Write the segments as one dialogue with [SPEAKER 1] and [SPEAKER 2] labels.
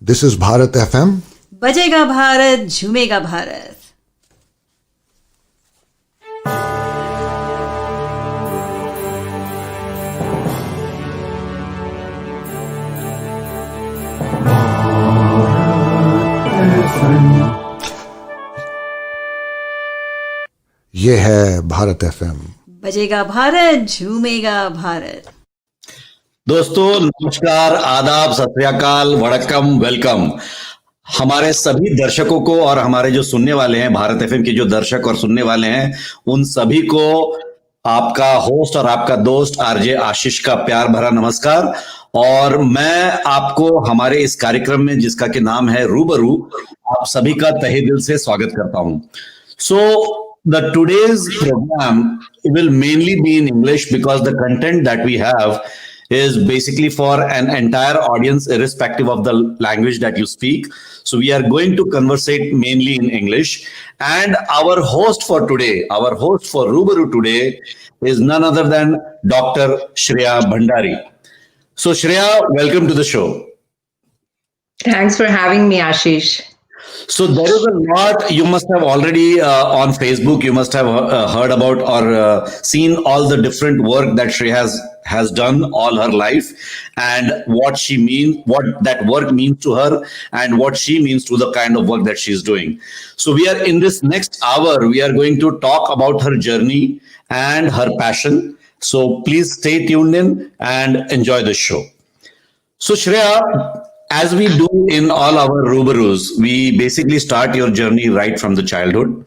[SPEAKER 1] This is Bharat FM.
[SPEAKER 2] बजेगा भारत, झूमेगा भारत.
[SPEAKER 1] ये है भारत FM.
[SPEAKER 2] बजेगा भारत, झूमेगा भारत.
[SPEAKER 3] दोस्तों नमस्कार, आदाब, सत श्री अकाल, वड़क्कम, वेलकम. हमारे सभी दर्शकों को और हमारे जो सुनने वाले हैं, भारत एफएम के जो दर्शक और सुनने वाले हैं, उन सभी को आपका होस्ट और आपका दोस्त आरजे आशीष का प्यार भरा नमस्कार. और मैं आपको हमारे इस कार्यक्रम में, जिसका के नाम है रूबरू, आप सभी का तहे दिल से स्वागत करता हूं. The today's program will mainly be in English because the content that we have is basically for an entire audience irrespective of the language that you speak. So we are going to conversate mainly in English. And our host for today, our host for Rubaru today is none other than Dr. Shreya Bhandari. So Shreya, welcome to the show.
[SPEAKER 4] Thanks for having me, Ashish.
[SPEAKER 3] So there is a lot you must have already on Facebook. You must have heard about or seen all the different work that she has done all her life, and what she means, what that work means to her, and what she means to the kind of work that she's doing. So we are in this next hour. We are going to talk about her journey and her passion. So please stay tuned in and enjoy the show. So Shreya, as we do in all our Rubarus, we basically start your journey right from the childhood.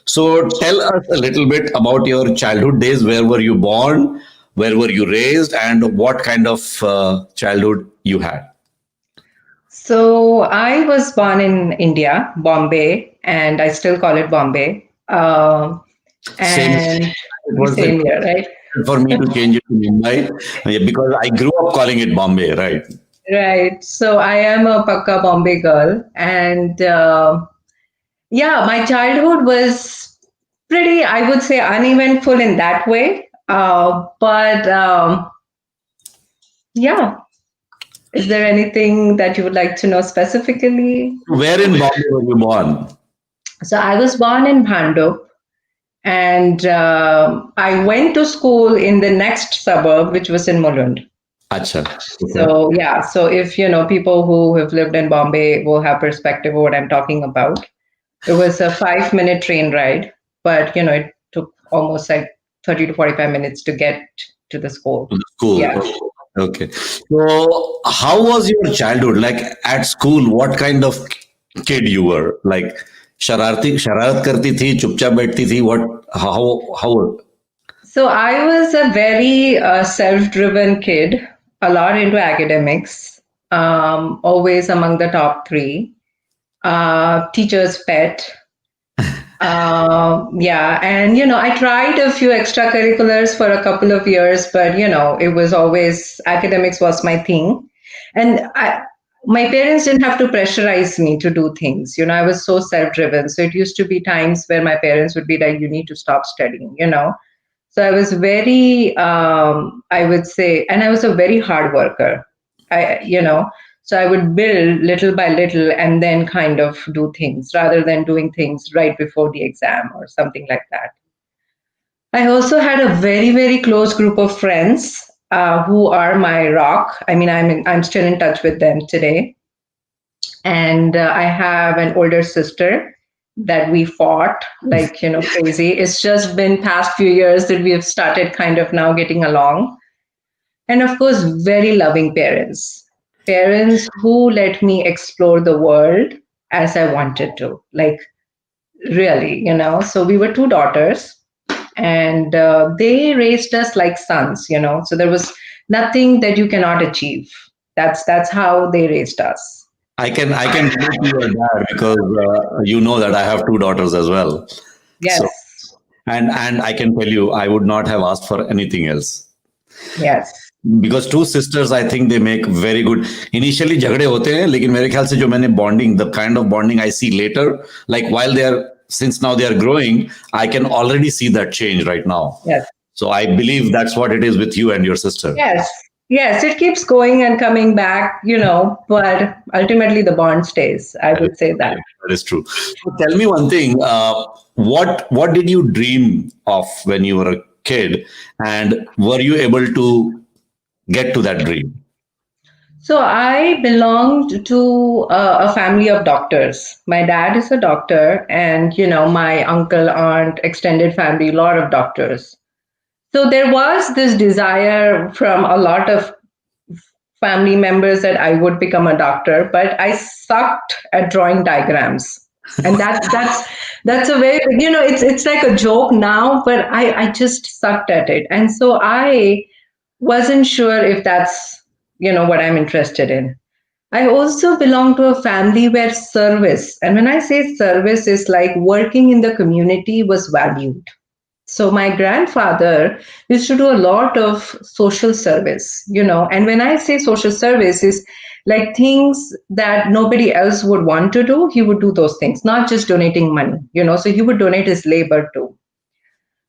[SPEAKER 3] So tell us a little bit about your childhood days. Where were you born? Where were you raised? And what kind of childhood you had?
[SPEAKER 4] So I was born in India, Bombay, and I still call it Bombay.
[SPEAKER 3] Same
[SPEAKER 4] here, right?
[SPEAKER 3] For me to change it to Mumbai, because I grew up calling it Bombay, right?
[SPEAKER 4] Right. So I am a Pakka Bombay girl. And my childhood was pretty, I would say, uneventful in that way. Is there anything that you would like to know specifically?
[SPEAKER 3] Where in Bombay were you born?
[SPEAKER 4] So I was born in Bhandup. And I went to school in the next suburb, which was in Mulund.
[SPEAKER 3] Acha.
[SPEAKER 4] Okay. So if people who have lived in Bombay will have perspective of what I'm talking about. It was a 5-minute train ride, but it took almost like 30 to 45 minutes to get to the school.
[SPEAKER 3] Yeah. Okay. So how was your childhood? Like at school, what kind of kid you were? Like शरारत करती थी, चुपचाप बैठती थी, how?
[SPEAKER 4] So I was a very self-driven kid, a lot into academics, always among the top 3, teacher's pet. And I tried a few extracurriculars for a couple of years, but it was always academics was my thing. And my parents didn't have to pressurize me to do things. I was so self-driven. So it used to be times where my parents would be like, you need to stop studying, So I was very, I would say, and I was a very hard worker, so I would build little by little and then kind of do things rather than doing things right before the exam or something like that. I also had a very, very close group of friends who are my rock. I mean, I'm still in touch with them today. And I have an older sister that we fought like, crazy. It's just been past few years that we have started kind of now getting along. And of course, very loving parents who let me explore the world as I wanted to, like really, So we were 2 daughters and they raised us like sons, So there was nothing that you cannot achieve. That's how they raised us.
[SPEAKER 3] I can relate to your dad because you know that I have 2 daughters as well.
[SPEAKER 4] Yes.
[SPEAKER 3] So, and I can tell you, I would not have asked for anything else.
[SPEAKER 4] Yes.
[SPEAKER 3] Because 2 sisters, I think they make very good. Initially, झगड़े होते हैं, लेकिन मेरे ख्याल से जो मैंने bonding, the kind of bonding I see later, like while since now they are growing, I can already see that change right now.
[SPEAKER 4] Yes.
[SPEAKER 3] So I believe that's what it is with you and your sister.
[SPEAKER 4] Yes. Yes, it keeps going and coming back, but ultimately the bond stays. I would say that.
[SPEAKER 3] That is true. So tell me one thing. What did you dream of when you were a kid, and were you able to get to that dream?
[SPEAKER 4] So I belonged to a family of doctors. My dad is a doctor, and my uncle, aunt, extended family, a lot of doctors. So there was this desire from a lot of family members that I would become a doctor, but I sucked at drawing diagrams. And that's a very, it's like a joke now, but I just sucked at it. And so I wasn't sure if that's, what I'm interested in. I also belong to a family where service, and when I say service, is like working in the community was valued. So my grandfather used to do a lot of social service, and when I say social service is like things that nobody else would want to do, he would do those things, not just donating money, so he would donate his labor too.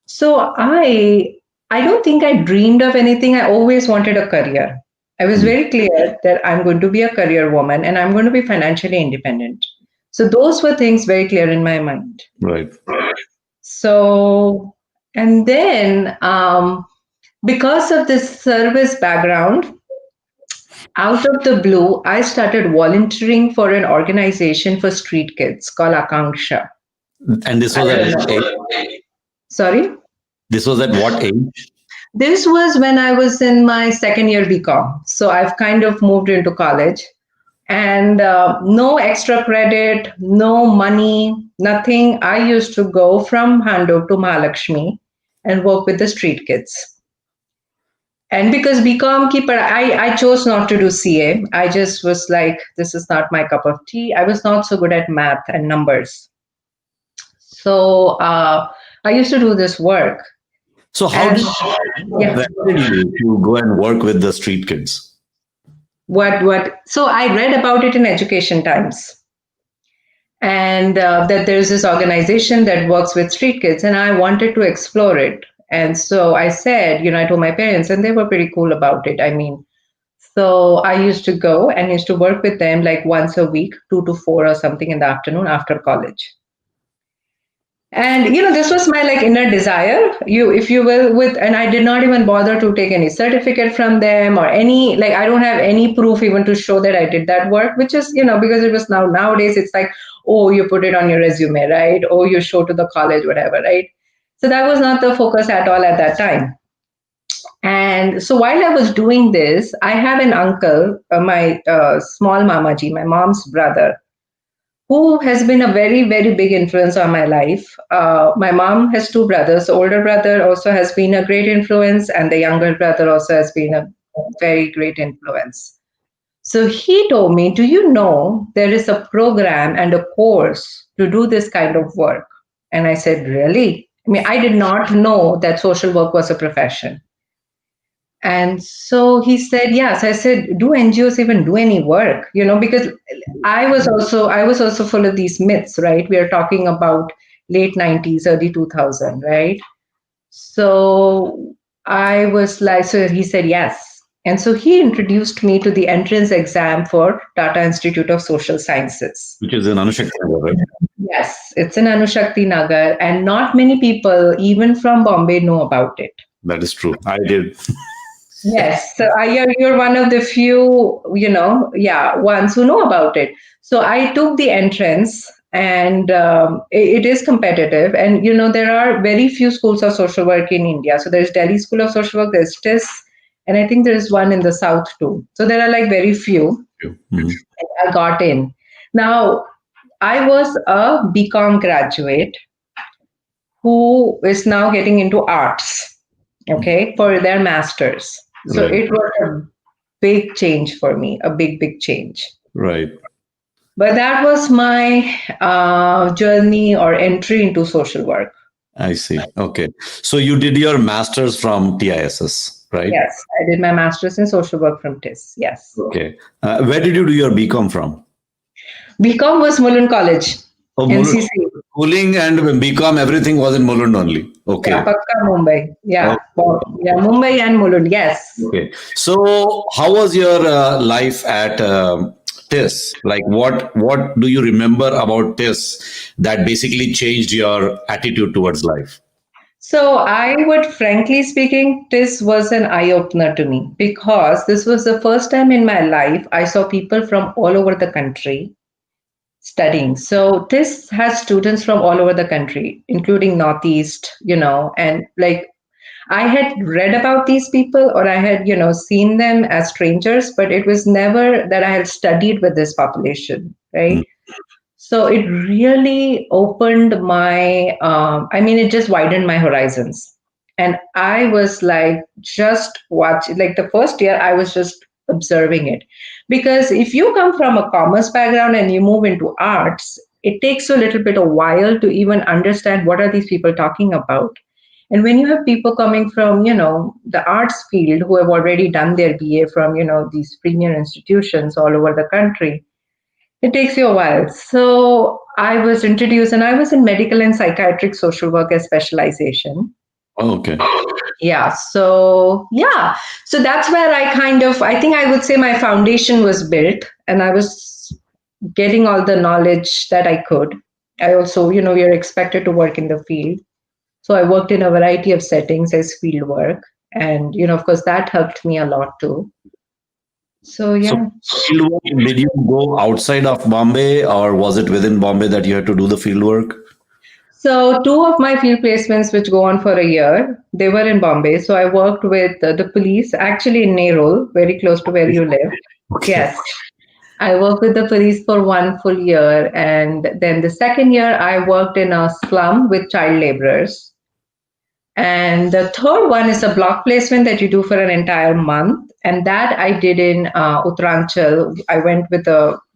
[SPEAKER 4] So I don't think I dreamed of anything. I always wanted a career. I was very clear that I'm going to be a career woman and I'm going to be financially independent. So those were things very clear in my mind.
[SPEAKER 3] Right.
[SPEAKER 4] So, and then because of this service background, out of the blue, I started volunteering for an organization for street kids called Akanksha.
[SPEAKER 3] And this was at what age?
[SPEAKER 4] Sorry?
[SPEAKER 3] This was at what age?
[SPEAKER 4] This was when I was in my second year BCom. So I've kind of moved into college. And no extra credit, no money, nothing. I used to go from Handok to Mahalakshmi and work with the street kids. And because BCom keeper, I chose not to do CA. I just was like, this is not my cup of tea. I was not so good at math and numbers. So I used to do this work.
[SPEAKER 3] So how did you go and work with the street kids?
[SPEAKER 4] So I read about it in Education Times, and that there's this organization that works with street kids, and I wanted to explore it. And so I said, I told my parents, and they were pretty cool about it. I mean, so I used to go and used to work with them like once a week, 2 to 4 or something in the afternoon after college. And this was my like inner desire, if you will, and I did not even bother to take any certificate from them or any, like, I don't have any proof even to show that I did that work, which is, because it was nowadays it's like, oh, you put it on your resume, right? Oh, you show to the college, whatever, right? So that was not the focus at all at that time. And so while I was doing this, I have an uncle, my small mamaji, my mom's brother, who has been a very, very big influence on my life. My mom has 2 brothers. The older brother also has been a great influence, and the younger brother also has been a very great influence. So he told me, do you know there is a program and a course to do this kind of work? And I said, really? I mean, I did not know that social work was a profession. And so he said, yes. I said, do NGOs even do any work? Because I was also full of these myths, right? We are talking about late 90s, early 2000, right? So I was like, so he said, yes. And so he introduced me to the entrance exam for Tata Institute of Social Sciences.
[SPEAKER 3] Which is in Anushakti Nagar, right?
[SPEAKER 4] Yes, it's in Anushakti Nagar. And not many people, even from Bombay, know about it.
[SPEAKER 3] That is true. I did.
[SPEAKER 4] Yes, so you're one of the few, ones who know about it. So I took the entrance, and it is competitive. And, there are very few schools of social work in India. So there's Delhi School of Social Work, there's TIS, and I think there's one in the South too. So there are like very few. Mm-hmm. I got in. Now, I was a BCom graduate who is now getting into arts, for their master's. So right. It was a big change for me, a big, big change.
[SPEAKER 3] Right.
[SPEAKER 4] But that was my journey or entry into social work.
[SPEAKER 3] I see. Okay. So you did your master's from TISS, right?
[SPEAKER 4] Yes, I did my master's in social work from TIS. Yes.
[SPEAKER 3] Okay. Where did you do your BCom from?
[SPEAKER 4] BCom was Mulund College,
[SPEAKER 3] Oh,
[SPEAKER 4] NCC.
[SPEAKER 3] schooling and BCom, everything was in Mulund only. Okay.
[SPEAKER 4] Yeah, Pakka Mumbai. Yeah,
[SPEAKER 3] Okay.
[SPEAKER 4] yeah, Mumbai and Mulund. Yes.
[SPEAKER 3] Okay. So, how was your life at TIS? Like, what do you remember about TIS that basically changed your attitude towards life?
[SPEAKER 4] So I would, frankly speaking, this was an eye opener to me because this was the first time in my life I saw people from all over the country studying. So this has students from all over the country, including Northeast, and like I had read about these people or I had, seen them as strangers, but it was never that I had studied with this population, right? So it really opened it just widened my horizons. And I was like, just watch, like the first year, I was just observing it. Because if you come from a commerce background and you move into arts, it takes you a little bit a while to even understand what are these people talking about. And when you have people coming from, the arts field who have already done their BA from, these premier institutions all over the country, it takes you a while. So I was introduced, and I was in medical and psychiatric social work as specialization.
[SPEAKER 3] Okay.
[SPEAKER 4] Yeah. So that's where I think I would say my foundation was built, and I was getting all the knowledge that I could. I also, we are expected to work in the field. So I worked in a variety of settings as field work. And, of course, that helped me a lot too. So,
[SPEAKER 3] So,
[SPEAKER 4] yeah.
[SPEAKER 3] fieldwork, did you go outside of Bombay, or was it within Bombay that you had to do the fieldwork?
[SPEAKER 4] So, two of my field placements, which go on for a year, they were in Bombay. So, I worked with the police, actually in Nerul, very close to where you live.
[SPEAKER 3] Okay.
[SPEAKER 4] Yes. I worked with the police for 1 full year. And then the second year, I worked in a slum with child laborers. And the third one is a block placement that you do for an entire month. And that I did in Uttaranchal. I went with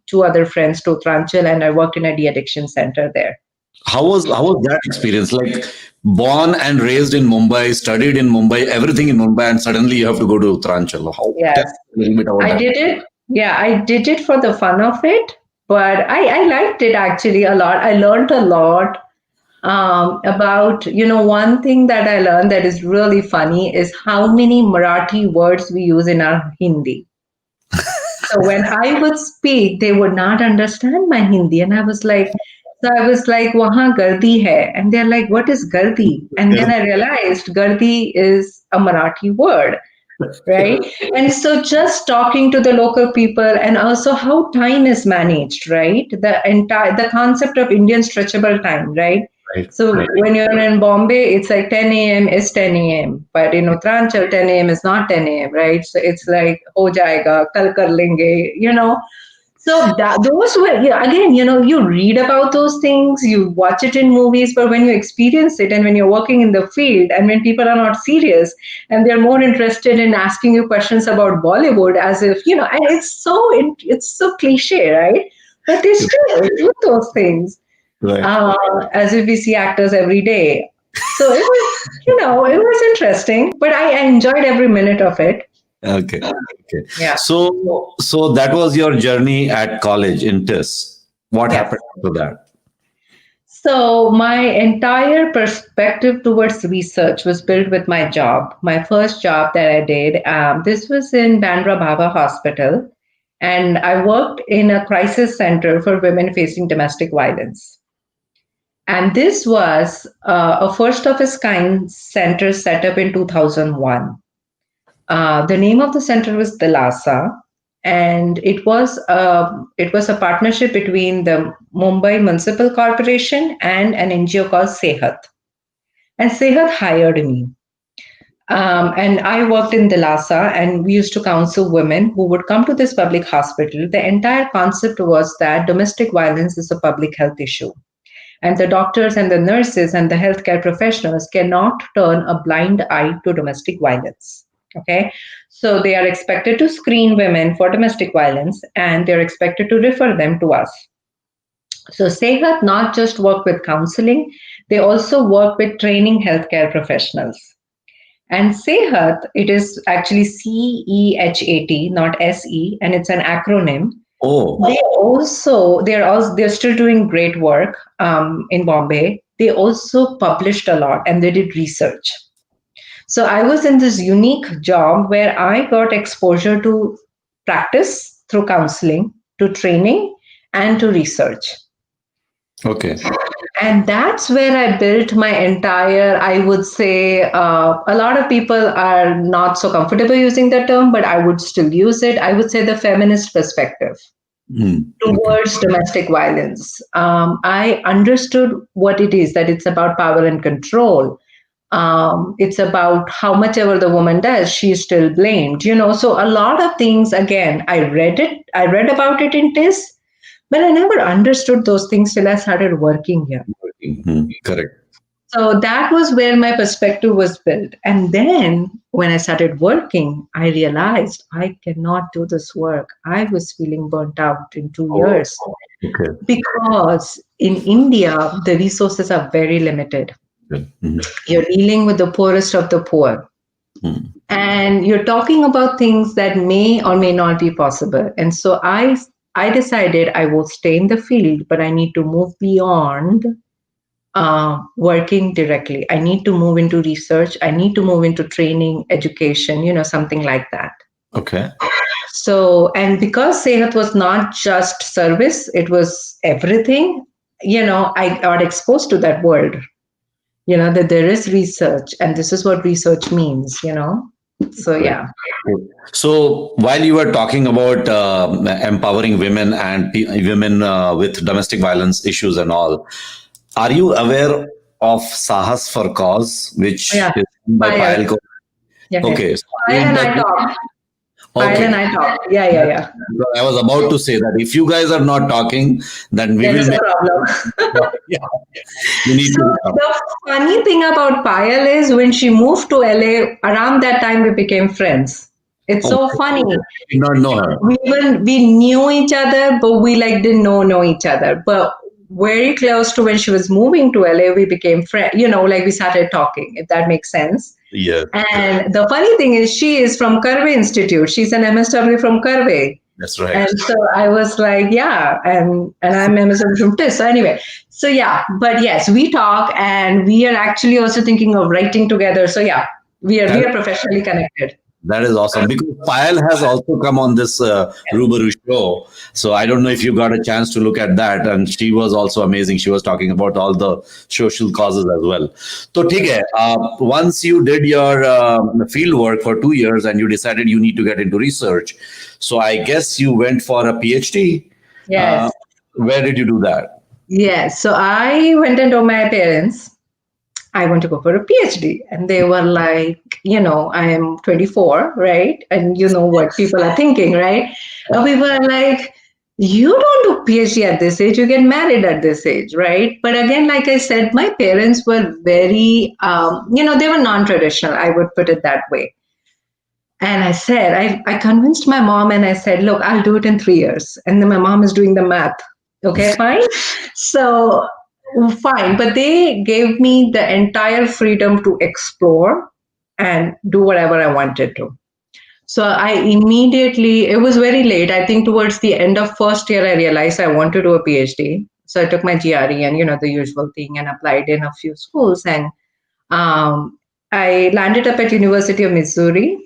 [SPEAKER 4] two other friends to Uttaranchal, and I worked in a de-addiction center there.
[SPEAKER 3] How was that experience? Like, born and raised in Mumbai, studied in Mumbai, everything in Mumbai, and suddenly you have to go to Uttaranchal.
[SPEAKER 4] Yes.
[SPEAKER 3] Tell me a little bit about
[SPEAKER 4] I
[SPEAKER 3] that.
[SPEAKER 4] did it. Yeah, I did it for the fun of it, but I liked it actually a lot. I learned a lot about, one thing that I learned that is really funny is how many Marathi words we use in our Hindi. So when I would speak, they would not understand my Hindi. And I was like, Wahan gardi hai. And they're like, what is gardi? And then I realized gardi is a Marathi word. Right. And so just talking to the local people, and also how time is managed, right? The concept of Indian stretchable time, right?
[SPEAKER 3] Right.
[SPEAKER 4] So when you're in Bombay, it's like 10 a.m. is 10 a.m. But in Uttaranchal, 10 a.m. is not 10 a.m., right? So it's like, ho jayega, kal kar lenge. So those were, again, you read about those things, you watch it in movies, but when you experience it and when you're working in the field and when people are not serious and they're more interested in asking you questions about Bollywood as if, and it's so cliche, right? But they still do those things
[SPEAKER 3] Right.
[SPEAKER 4] as if we see actors every day. So it was, it was interesting, but I enjoyed every minute of it.
[SPEAKER 3] Okay. Okay.
[SPEAKER 4] Yeah.
[SPEAKER 3] So that was your journey at college in TIS. What
[SPEAKER 4] Yes.
[SPEAKER 3] happened after that?
[SPEAKER 4] So my entire perspective towards research was built with my job. My first job that I did, this was in Bandra Bhava Hospital, and I worked in a crisis center for women facing domestic violence. And this was a first of its kind center set up in 2001. The name of the center was De'Asia, and it was a partnership between the Mumbai Municipal Corporation and an NGO called Sehat. And Sehat hired me. And I worked in De'Asia, and we used to counsel women who would come to this public hospital. The entire concept was that domestic violence is a public health issue. And the doctors and the nurses and the healthcare professionals cannot turn a blind eye to domestic violence. Okay, so they are expected to screen women for domestic violence, and they're expected to refer them to us. So Sehat not just work with counseling, they also work with training healthcare professionals. And Sehat, it is actually CEHAT, not SE, and it's an acronym.
[SPEAKER 3] Oh,
[SPEAKER 4] They're still doing great work in Bombay. They also published a lot and they did research. So I was in this unique job where I got exposure to practice through counseling, to training, and to research.
[SPEAKER 3] okay.
[SPEAKER 4] And that's where I built my entire, I would say, a lot of people are not so comfortable using the term, but I would still use it. I would say the feminist perspective
[SPEAKER 3] Okay.
[SPEAKER 4] towards domestic violence. I understood what it is, that it's about power and control. It's about how much ever the woman does, she's still blamed, So a lot of things, again, I read about it in TIS, but I never understood those things till I started working here.
[SPEAKER 3] Correct.
[SPEAKER 4] So that was where my perspective was built. And then when I started working, I realized I cannot do this work. I was feeling burnt out in 2 years
[SPEAKER 3] Okay.
[SPEAKER 4] because in India, the resources are very limited.
[SPEAKER 3] Good.
[SPEAKER 4] You're dealing with the poorest of the poor. And you're talking about things that may or may not be possible. And so I decided I will stay in the field, but I need to move beyond working directly. I need to move into research. I need to move into training, education, something like that.
[SPEAKER 3] Okay.
[SPEAKER 4] So, and because Sehat was not just service, it was everything, I got exposed to that world, that there is research and this is what research means, So, yeah.
[SPEAKER 3] So while you were talking about empowering women and women with domestic violence issues and all, are you aware of Sahas for Cause, which
[SPEAKER 4] Yeah.
[SPEAKER 3] is by
[SPEAKER 4] Payal.
[SPEAKER 3] Payal?
[SPEAKER 4] Yeah,
[SPEAKER 3] Okay.
[SPEAKER 4] yeah.
[SPEAKER 3] So
[SPEAKER 4] Payal and I talk. Payal
[SPEAKER 3] okay.
[SPEAKER 4] and I talk. Yeah.
[SPEAKER 3] I was about to say that if you guys are not talking, then we
[SPEAKER 4] There
[SPEAKER 3] will
[SPEAKER 4] is a
[SPEAKER 3] make.
[SPEAKER 4] problem.
[SPEAKER 3] Yeah. You need
[SPEAKER 4] So
[SPEAKER 3] to talk.
[SPEAKER 4] the funny thing about Payal is when she moved to LA, around that time we became friends. It's so
[SPEAKER 3] Okay.
[SPEAKER 4] funny.
[SPEAKER 3] Did not know her.
[SPEAKER 4] We knew each other, but we didn't know each other. But very close to when she was moving to LA, we became friends. We started talking. If that makes sense.
[SPEAKER 3] Yeah.
[SPEAKER 4] And the funny thing is, she is from Karve Institute. She's an MSW from Karve.
[SPEAKER 3] That's right.
[SPEAKER 4] And so I was like, yeah, and I'm MSW from TIS. So anyway, so yeah, but yes, we talk and we are actually also thinking of writing together. So yeah, we are professionally connected.
[SPEAKER 3] That is awesome because Payal has also come on this Rubaru show. So I don't know if you got a chance to look at that. And she was also amazing. She was talking about all the social causes as well. So, ठीक है, once you did your field work for 2 years and you decided you need to get into research. So I guess you went for a PhD.
[SPEAKER 4] Yes.
[SPEAKER 3] Where did you do that?
[SPEAKER 4] Yes. So I went and told my parents, I want to go for a PhD. And they were like, I am 24, right? And you know what people are thinking, right? And we were like, you don't do PhD at this age, you get married at this age, right? But again, like I said, my parents were very, they were non-traditional, I would put it that way. And I said, I convinced my mom and I said, look, I'll do it in 3 years. And then my mom is doing the math. Okay, fine. So fine, but they gave me the entire freedom to explore and do whatever I wanted to. So it was very late. I think towards the end of first year, I realized I want to do a PhD. So I took my GRE and, the usual thing and applied in a few schools. And I landed up at University of Missouri.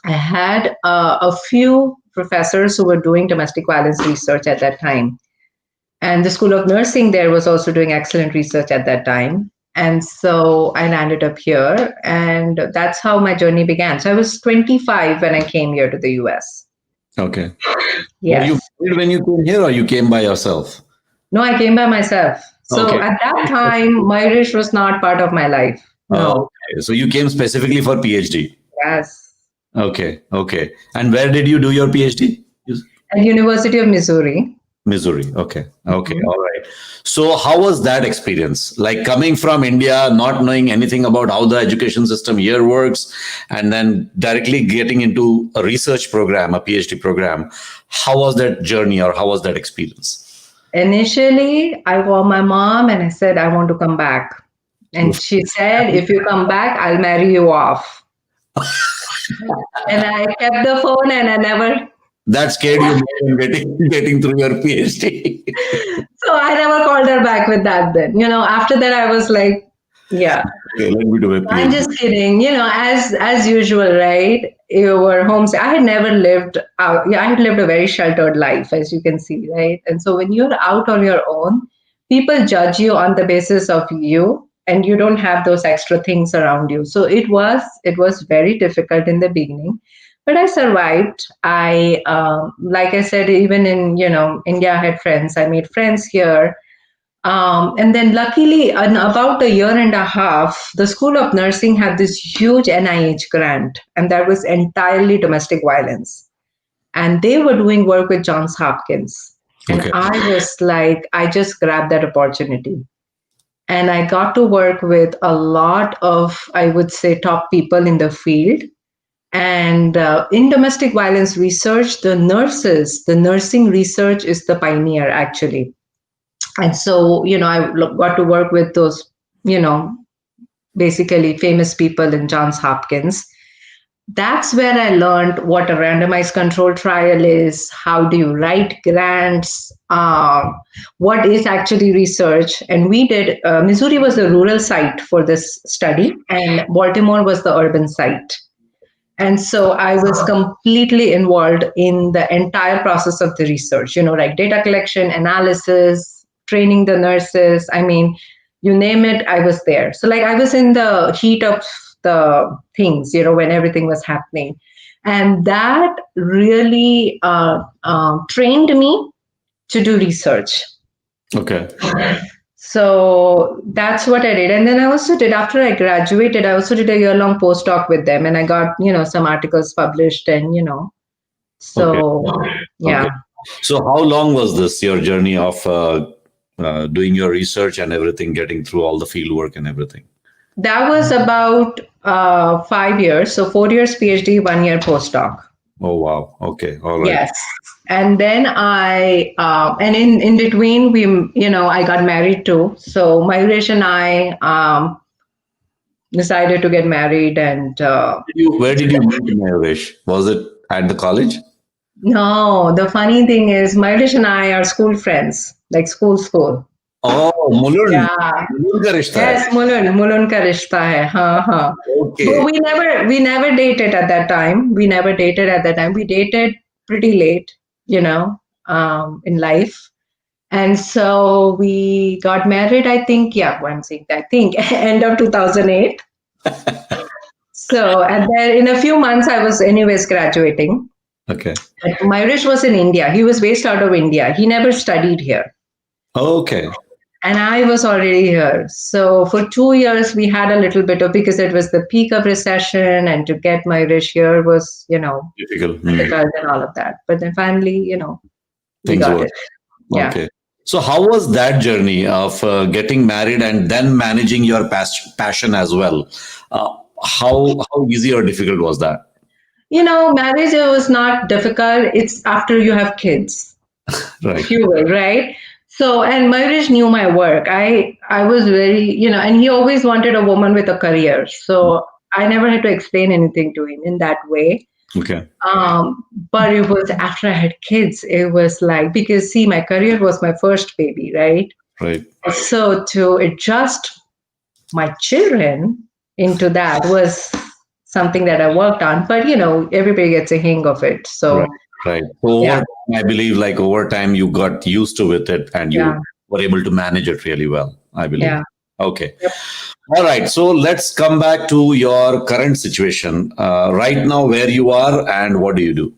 [SPEAKER 4] I had a few professors who were doing domestic violence research at that time. And the School of Nursing there was also doing excellent research at that time. And so I landed up here, and that's how my journey began. So I was 25 when I came here to the US.
[SPEAKER 3] Okay.
[SPEAKER 4] Yes.
[SPEAKER 3] Were you married when you came here or you came by yourself?
[SPEAKER 4] No, I came by myself. So
[SPEAKER 3] Okay.
[SPEAKER 4] at that time, Irish was not part of my life. No.
[SPEAKER 3] Okay. So you came specifically for PhD?
[SPEAKER 4] Yes.
[SPEAKER 3] Okay. And where did you do your PhD?
[SPEAKER 4] At University of Missouri.
[SPEAKER 3] Missouri. Okay. All right. So how was that experience? Like coming from India, not knowing anything about how the education system here works, and then directly getting into a research program, a PhD program. How was that journey or how was that experience?
[SPEAKER 4] Initially, I called my mom and I said, I want to come back. And she said, if you come back, I'll marry you off. And I kept the phone and I never
[SPEAKER 3] That scared you more than getting through your PhD.
[SPEAKER 4] So I never called her back with that then. After that I was like, yeah,
[SPEAKER 3] Okay, let me do my
[SPEAKER 4] I'm
[SPEAKER 3] PhD.
[SPEAKER 4] just kidding. As usual, right? You were homesick. I had never lived out. Yeah, I had lived a very sheltered life, as you can see, right? And so when you're out on your own, people judge you on the basis of you, and you don't have those extra things around you. So it was very difficult in the beginning, but I survived. Like I said, even in India, I had friends. I made friends here. And then, luckily, in about a year and a half, the School of Nursing had this huge NIH grant, and that was entirely domestic violence. And they were doing work with Johns Hopkins. And
[SPEAKER 3] Okay.
[SPEAKER 4] I was like, I just grabbed that opportunity. And I got to work with a lot of, I would say, top people in the field. And in domestic violence research, the nursing research is the pioneer, actually. And so, I got to work with those, basically famous people in Johns Hopkins. That's where I learned what a randomized controlled trial is, how do you write grants, what is actually research. And we did, Missouri was the rural site for this study, and Baltimore was the urban site. And so I was completely involved in the entire process of the research, like data collection, analysis, training the nurses. I mean, you name it, I was there. So like I was in the heat of the things, when everything was happening. And that really trained me to do research.
[SPEAKER 3] Okay.
[SPEAKER 4] So that's what I did. And then I also did, after I graduated, I also did a year-long postdoc with them. And I got, some articles published and, so yeah.
[SPEAKER 3] Okay. So how long was this, your journey of doing your research and everything, getting through all the field work and everything?
[SPEAKER 4] That was about 5 years. So 4 years PhD, 1 year postdoc.
[SPEAKER 3] Oh, wow. Okay. All right.
[SPEAKER 4] Yes. And then and in between, I got married too. So Mayuresh and I decided to get married. And
[SPEAKER 3] Where did you meet Mayuresh? Was it at the college?
[SPEAKER 4] no, the funny thing is, Mayuresh and I are school friends, like school.
[SPEAKER 3] Oh, Mulund.
[SPEAKER 4] Yeah.
[SPEAKER 3] Mulund ka rishta hai.
[SPEAKER 4] Yes, Mulund ka rishta hai. Haan.
[SPEAKER 3] Okay.
[SPEAKER 4] But we never dated at that time. We dated pretty late, in life. And so we got married, I think, end of 2008. So, and then in a few months, I was anyways graduating.
[SPEAKER 3] Okay.
[SPEAKER 4] But Mayuresh was in India. He was based out of India. He never studied here.
[SPEAKER 3] Okay.
[SPEAKER 4] And I was already here. So for 2 years, we had a little bit of, because it was the peak of recession, and to get Mayuresh here was,
[SPEAKER 3] Difficult.
[SPEAKER 4] difficult and all of that. But then finally, we
[SPEAKER 3] Things
[SPEAKER 4] got
[SPEAKER 3] work.
[SPEAKER 4] it. Yeah.
[SPEAKER 3] Okay. So how was that journey of getting married and then managing your passion as well? How easy or difficult was that?
[SPEAKER 4] Marriage was not difficult. It's after you have kids,
[SPEAKER 3] Right.
[SPEAKER 4] if you will, right? So, and Mayuresh knew my work. I was very, and he always wanted a woman with a career. So I never had to explain anything to him in that way.
[SPEAKER 3] Okay.
[SPEAKER 4] But it was after I had kids, it was like, because see, my career was my first baby, right?
[SPEAKER 3] Right.
[SPEAKER 4] So to adjust my children into that was something that I worked on. But, everybody gets a hang of it. So,
[SPEAKER 3] Right. So
[SPEAKER 4] Yeah.
[SPEAKER 3] I believe like over time you got used to with it and you
[SPEAKER 4] Yeah.
[SPEAKER 3] were able to manage it really well, I believe.
[SPEAKER 4] Yeah.
[SPEAKER 3] Okay.
[SPEAKER 4] Yep.
[SPEAKER 3] All right. So let's come back to your current situation right now, where you are and what do you do?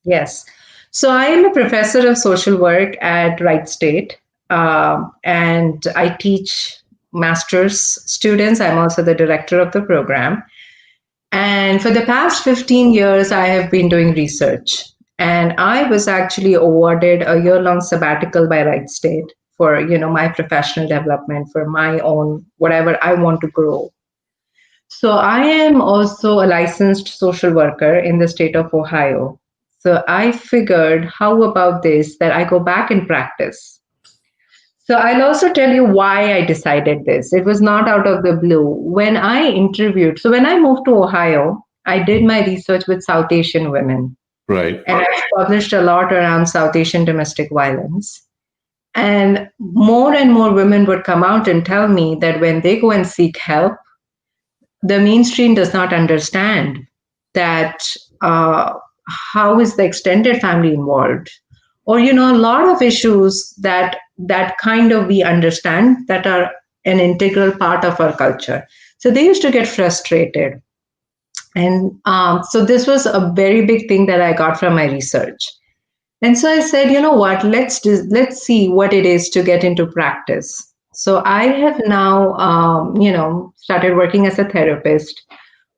[SPEAKER 4] Yes. So I am a professor of social work at Wright State, and I teach master's students. I'm also the director of the program. And for the past 15 years, I have been doing research. And I was actually awarded a year-long sabbatical by Wright State for, my professional development, for my own, whatever I want to grow. So I am also a licensed social worker in the state of Ohio. So I figured, how about this, that I go back and practice. So I'll also tell you why I decided this. It was not out of the blue. When I moved to Ohio, I did my research with South Asian women.
[SPEAKER 3] Right.
[SPEAKER 4] And I've published a lot around South Asian domestic violence. And more women would come out and tell me that when they go and seek help, the mainstream does not understand that how is the extended family involved, or a lot of issues that kind of we understand that are an integral part of our culture. So they used to get frustrated, and so this was a very big thing that I got from my research. And so I said, you know what, let's see what it is to get into practice. So I have now, started working as a therapist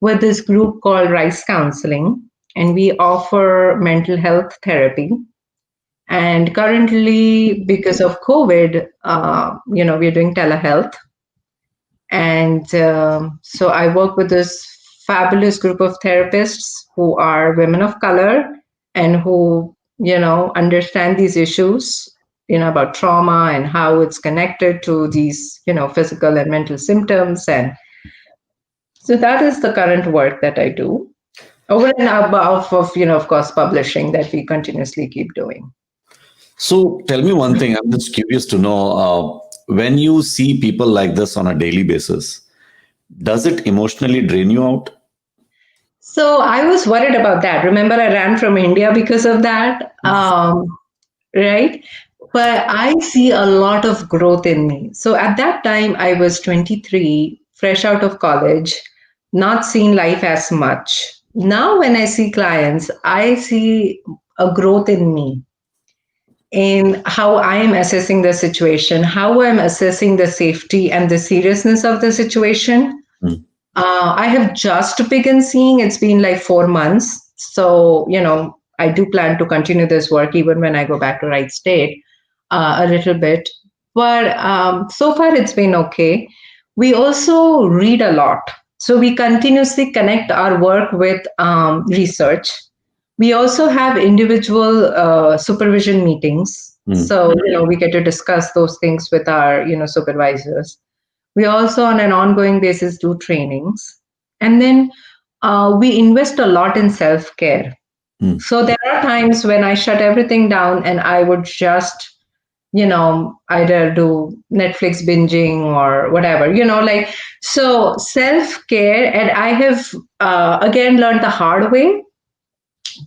[SPEAKER 4] with this group called Rice Counseling, and we offer mental health therapy. And currently, because of COVID, we're doing telehealth. And so I work with this fabulous group of therapists who are women of color and who understand these issues, about trauma and how it's connected to these, physical and mental symptoms. And so that is the current work that I do, over and above of, of course, publishing that we continuously keep doing.
[SPEAKER 3] So tell me one thing. I'm just curious to know, when you see people like this on a daily basis, does it emotionally drain you out?
[SPEAKER 4] So I was worried about that. Remember, I ran from India because of that, right? But I see a lot of growth in me. So at that time, I was 23, fresh out of college, not seeing life as much. Now, when I see clients, I see a growth in me, in how I am assessing the situation, how I'm assessing the safety and the seriousness of the situation. I have just begun seeing, it's been like 4 months. So, I do plan to continue this work even when I go back to Wright State a little bit. But so far it's been okay. We also read a lot. So we continuously connect our work with research. We also have individual supervision meetings. So, we get to discuss those things with our, supervisors. We also, on an ongoing basis, do trainings. And then we invest a lot in self-care. So there are times when I shut everything down and I would just, either do Netflix binging or whatever, so self-care. And I have, again, learned the hard way,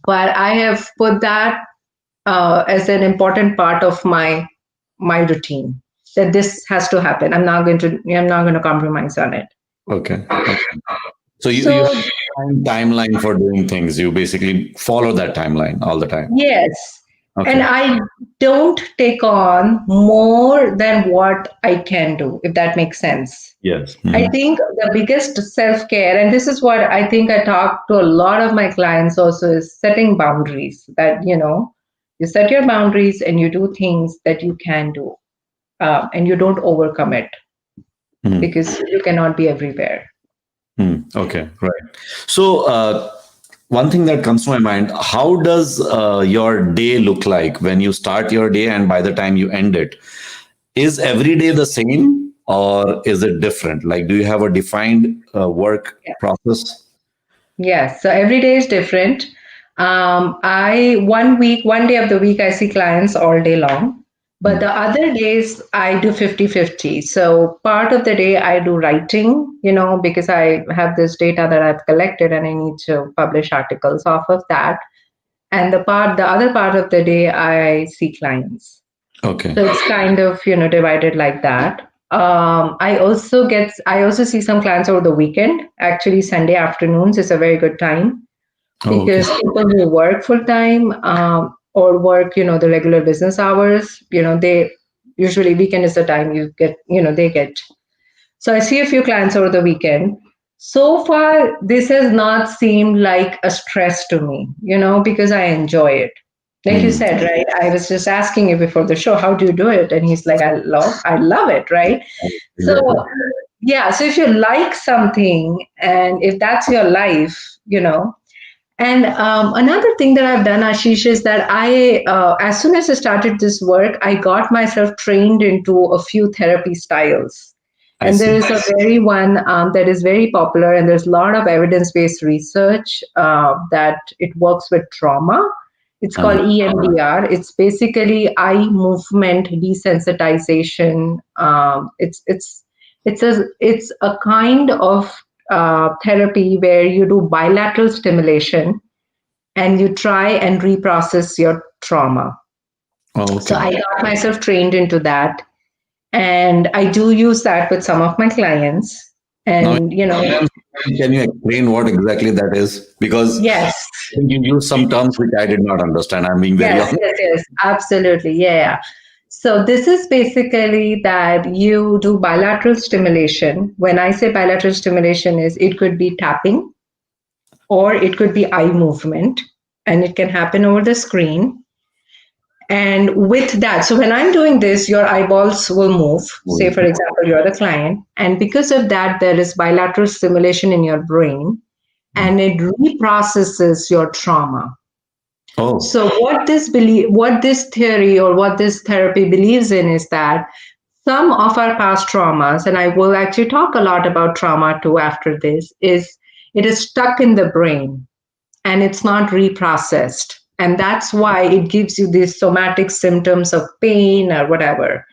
[SPEAKER 4] but I have put that as an important part of my routine, that this has to happen. I'm not going to compromise on it.
[SPEAKER 3] Okay. So you have a timeline for doing things. You basically follow that timeline all the time.
[SPEAKER 4] Yes.
[SPEAKER 3] Okay.
[SPEAKER 4] And I don't take on more than what I can do, if that makes sense.
[SPEAKER 3] Yes.
[SPEAKER 4] I think the biggest self-care, and this is what I think I talk to a lot of my clients also, is setting boundaries. That, you set your boundaries and you do things that you can do, and you don't overcommit, because you cannot be everywhere.
[SPEAKER 3] Okay, right. So one thing that comes to my mind, how does your day look like when you start your day and by the time you end it? Is every day the same or is it different? Like, do you have a defined work process?
[SPEAKER 4] Yes, so every day is different. One day of the week, I see clients all day long. But the other days I do 50-50. So part of the day I do writing, because I have this data that I've collected and I need to publish articles off of that. And the other part of the day I see clients.
[SPEAKER 3] Okay.
[SPEAKER 4] So it's kind of, divided like that. I also see some clients over the weekend. Actually, Sunday afternoons is a very good time, because people who work full time, or work, the regular business hours, they usually, weekend is the time you get, they get. So I see a few clients over the weekend. So far, this has not seemed like a stress to me, because I enjoy it. Like you said, right? I was just asking you before the show, how do you do it? And he's like, I love it, right? So yeah, so if you like something and if that's your life, And another thing that I've done, Ashish, is that as soon as I started this work, I got myself trained into a few therapy styles. And there is a very one that is very popular, and there's a lot of evidence-based research that it works with trauma. It's called EMDR. It's basically eye movement desensitization. It's a kind of therapy where you do bilateral stimulation and you try and reprocess your trauma.
[SPEAKER 3] Oh, okay.
[SPEAKER 4] So I got myself trained into that, and I do use that with some of my clients. And
[SPEAKER 3] Can you explain what exactly that is? Because
[SPEAKER 4] yes,
[SPEAKER 3] you use some terms which I did not understand. I'm being very honest.
[SPEAKER 4] yes, absolutely, yeah. So this is basically that you do bilateral stimulation. When I say bilateral stimulation, it could be tapping, or it could be eye movement, and it can happen over the screen. And with that, so when I'm doing this, your eyeballs will move. Say, for example, you're the client. And because of that, there is bilateral stimulation in your brain, and it reprocesses your trauma.
[SPEAKER 3] Oh.
[SPEAKER 4] So what this theory or what this therapy believes in is that some of our past traumas, and I will actually talk a lot about trauma too after this, it is stuck in the brain and it's not reprocessed. And that's why it gives you these somatic symptoms of pain or whatever,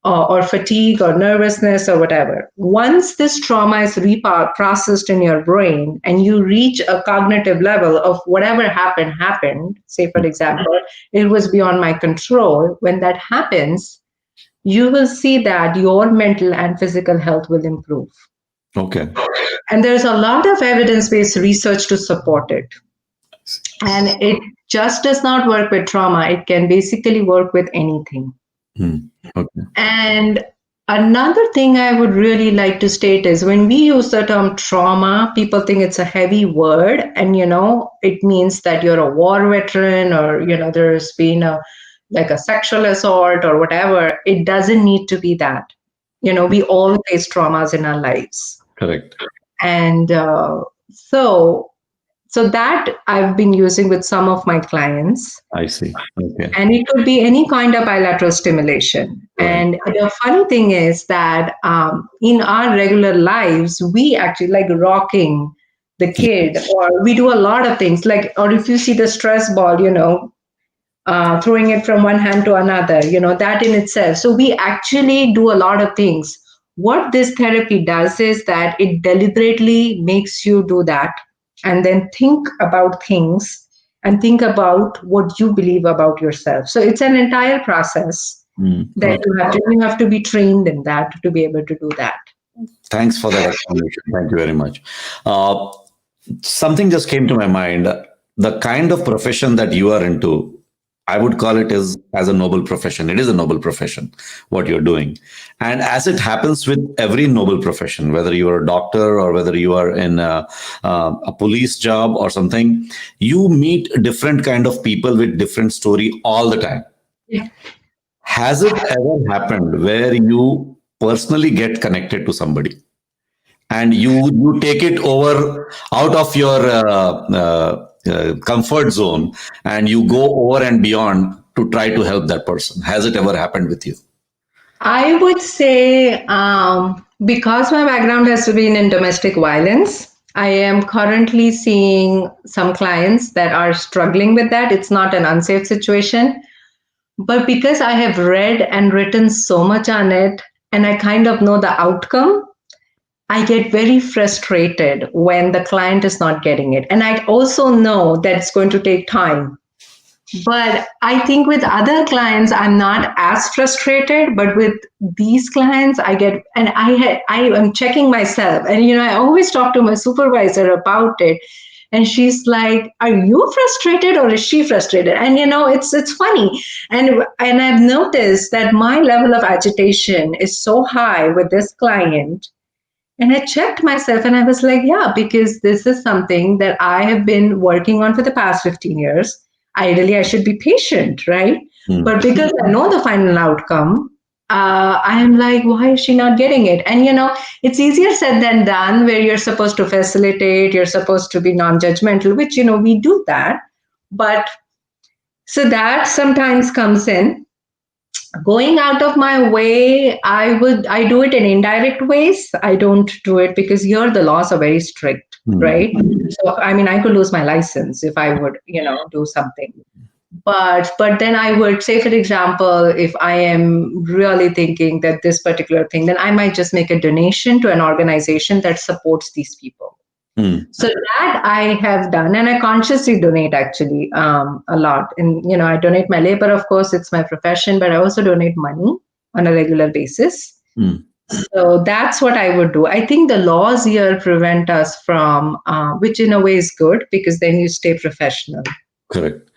[SPEAKER 4] or fatigue or nervousness or whatever. Once this trauma is reprocessed in your brain and you reach a cognitive level of whatever happened, say, for example, it was beyond my control, when that happens, you will see that your mental and physical health will improve.
[SPEAKER 3] Okay.
[SPEAKER 4] And there's a lot of evidence-based research to support it. And it just does not work with trauma. It can basically work with anything.
[SPEAKER 3] Okay.
[SPEAKER 4] And another thing I would really like to state is when we use the term trauma, people think it's a heavy word. And, it means that you're a war veteran or, there's been a sexual assault or whatever. It doesn't need to be that. We all face traumas in our lives.
[SPEAKER 3] Correct.
[SPEAKER 4] And so that I've been using with some of my clients.
[SPEAKER 3] I see. Okay.
[SPEAKER 4] And it could be any kind of bilateral stimulation.
[SPEAKER 3] Right.
[SPEAKER 4] And the funny thing is that in our regular lives, we actually like rocking the kid, or we do a lot of things or if you see the stress ball, throwing it from one hand to another, that in itself. So we actually do a lot of things. What this therapy does is that it deliberately makes you do that and then think about things and think about what you believe about yourself. So it's an entire process that you have to be trained in that to be able to do that.
[SPEAKER 3] Thanks for that explanation. Thank you very much. Something just came to my mind. The kind of profession that you are into, I would call it as a noble profession. It is a noble profession, what you're doing. And as it happens with every noble profession, whether you are a doctor or whether you are in a police job or something, you meet different kind of people with different story all the time.
[SPEAKER 4] Yeah.
[SPEAKER 3] Has it ever happened where you personally get connected to somebody and you take it over out of your comfort zone and you go over and beyond to try to help that person? Has it ever happened with you?
[SPEAKER 4] I would say because my background has been in domestic violence, I am currently seeing some clients that are struggling with that. It's not an unsafe situation. But because I have read and written so much on it and I kind of know the outcome, I get very frustrated when the client is not getting it. And I also know that it's going to take time. But I think with other clients, I'm not as frustrated. But with these clients, I get, and I am checking myself. And, I always talk to my supervisor about it. And she's like, are you frustrated or is she frustrated? And, it's funny. And I've noticed that my level of agitation is so high with this client. And I checked myself and I was like, yeah, because this is something that I have been working on for the past 15 years. Ideally, I should be patient, right? But because I know the final outcome, I am like, why is she not getting it? And, it's easier said than done, where you're supposed to facilitate, you're supposed to be non-judgmental, which, we do that. But so that sometimes comes in. Going out of my way, I do it in indirect ways. I don't do it because here the laws are very strict, right? So I mean, I could lose my license if I would, do something. But then I would say, for example, if I am really thinking that this particular thing, then I might just make a donation to an organization that supports these people. So that I have done, and I consciously donate actually a lot. And I donate my labor, of course, it's my profession, but I also donate money on a regular basis. So that's what I would do. I think the laws here prevent us from, which in a way is good because then you stay professional.
[SPEAKER 3] Correct.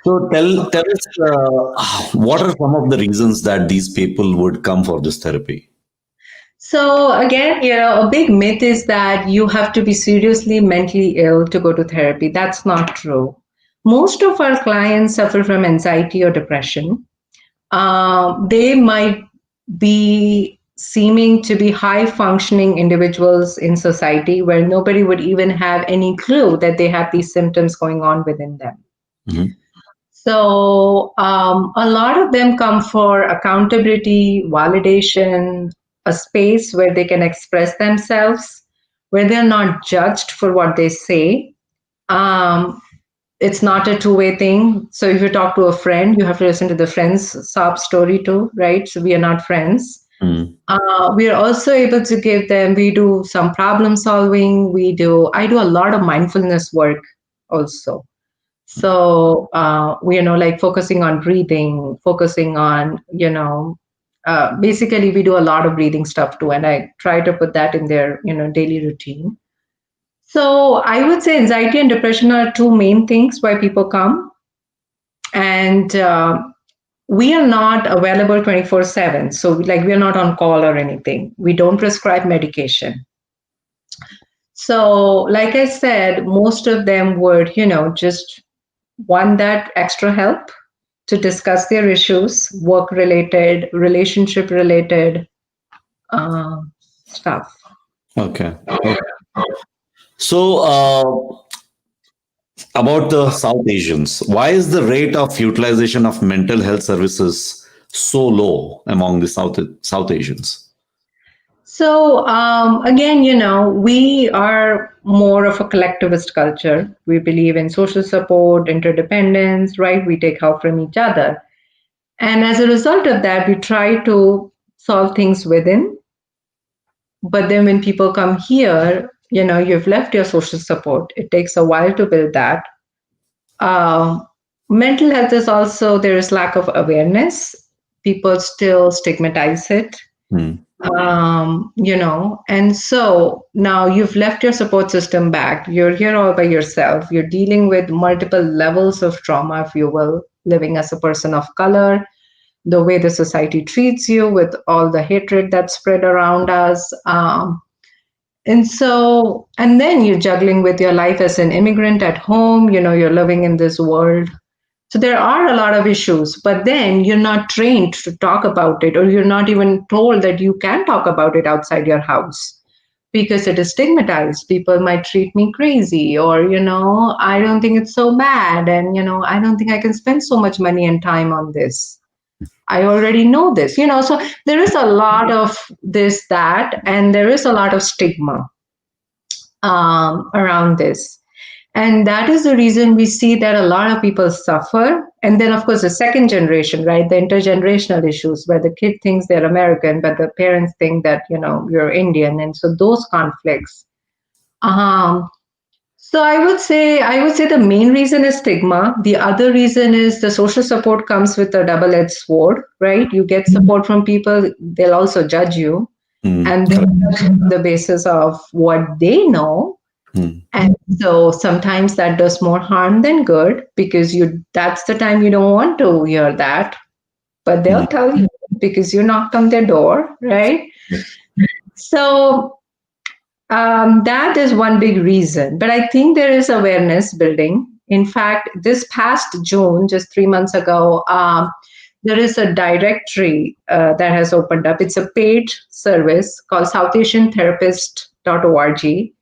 [SPEAKER 3] So tell us, what are some of the reasons that these people would come for this therapy?
[SPEAKER 4] So again, a big myth is that you have to be seriously mentally ill to go to therapy. That's not true. Most of our clients suffer from anxiety or depression. They might be seeming to be high functioning individuals in society where nobody would even have any clue that they have these symptoms going on within them. So a lot of them come for accountability, validation, a space where they can express themselves, where they're not judged for what they say. It's not a two-way thing. So if you talk to a friend, you have to listen to the friend's sob story too, right? So we are not friends. We are also able to give them, we do some problem solving. I do a lot of mindfulness work also. So, like focusing on breathing, focusing on, basically we do a lot of breathing stuff too. And I try to put that in their, daily routine. So I would say anxiety and depression are two main things why people come. And we are not available 24/7. So we are not on call or anything. We don't prescribe medication. So like I said, most of them would, just want that extra help to discuss their issues, work related, relationship related stuff.
[SPEAKER 3] Okay. So about the South Asians, why is the rate of utilization of mental health services so low among the South Asians?
[SPEAKER 4] So again, we are more of a collectivist culture. We believe in social support, interdependence, right? We take help from each other. And as a result of that, we try to solve things within. But then when people come here, you've left your social support. It takes a while to build that. Mental health is also, there is lack of awareness. People still stigmatize it. And so now you've left your support system back. You're here all by yourself. You're dealing with multiple levels of trauma, if you will, living as a person of color, the way the society treats you with all the hatred that's spread around us. And then you're juggling with your life as an immigrant at home, you're living in this world. So there are a lot of issues, but then you're not trained to talk about it, or you're not even told that you can talk about it outside your house because it is stigmatized. People might treat me crazy, or, I don't think it's so bad. And, I don't think I can spend so much money and time on this. I already know this, so there is a lot of this, that, and there is a lot of stigma around this. And that is the reason we see that a lot of people suffer. And then, of course, the second generation, right, the intergenerational issues where the kid thinks they're American, but the parents think that, you're Indian. And so those conflicts. So I would say the main reason is stigma. The other reason is the social support comes with a double-edged sword, right? You get support from people, they'll also judge you. And they'll judge on the basis of what they know. And so sometimes that does more harm than good because that's the time you don't want to hear that. But they'll tell you because you knocked on their door, right? So that is one big reason. But I think there is awareness building. In fact, this past June, just 3 months ago, there is a directory that has opened up. It's a paid service called SouthAsianTherapist.org.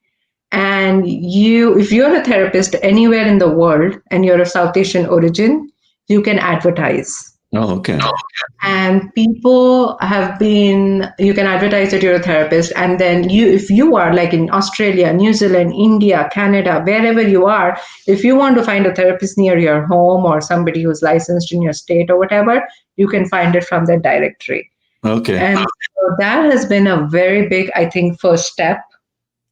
[SPEAKER 4] And if you're a therapist anywhere in the world and you're of South Asian origin, you can advertise.
[SPEAKER 3] Oh, okay.
[SPEAKER 4] And people have been, you can advertise that you're a therapist, and then if you are like in Australia, New Zealand, India, Canada, wherever you are, if you want to find a therapist near your home or somebody who's licensed in your state or whatever, you can find it from that directory.
[SPEAKER 3] Okay.
[SPEAKER 4] And so that has been a very big, I think, first step.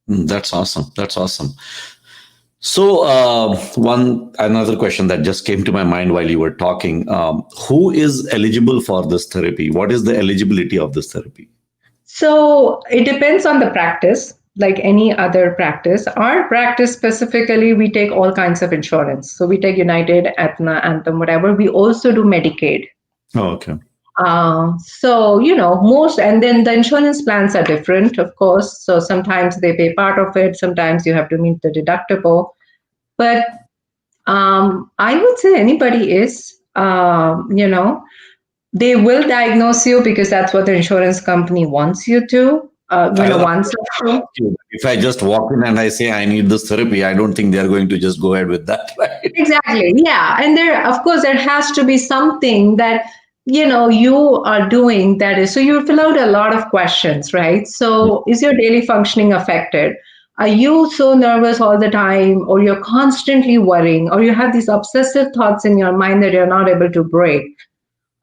[SPEAKER 3] That's awesome. That's awesome. So, another question that just came to my mind while you were talking: who is eligible for this therapy? What is the eligibility of this therapy?
[SPEAKER 4] So it depends on the practice, like any other practice. Our practice specifically, we take all kinds of insurance. So we take United, Aetna, Anthem, whatever. We also do Medicaid.
[SPEAKER 3] Oh, okay.
[SPEAKER 4] So, most, and then the insurance plans are different, of course. So sometimes they pay part of it, sometimes you have to meet the deductible. But I would say anybody is, they will diagnose you because that's what the insurance company wants you to, wants you to.
[SPEAKER 3] If I just walk in and I say I need this therapy, I don't think they're going to just go ahead with that, right?
[SPEAKER 4] Exactly. Yeah. And of course, there has to be something that, you are doing that is, so you fill out a lot of questions, right? So is your daily functioning affected? Are you so nervous all the time, or you're constantly worrying, or you have these obsessive thoughts in your mind that you're not able to break?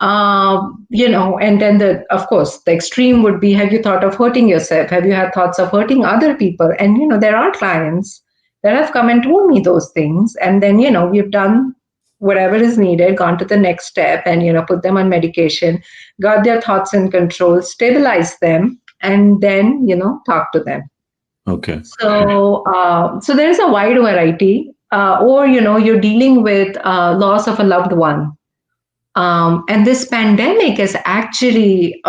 [SPEAKER 4] And then of course, the extreme would be, have you thought of hurting yourself? Have you had thoughts of hurting other people? And, there are clients that have come and told me those things. And then, we've done whatever is needed, gone to the next step and, put them on medication, got their thoughts in control, stabilized them, and then, talk to them.
[SPEAKER 3] Okay.
[SPEAKER 4] So, so there's a wide variety. Or, you're dealing with loss of a loved one. And this pandemic has actually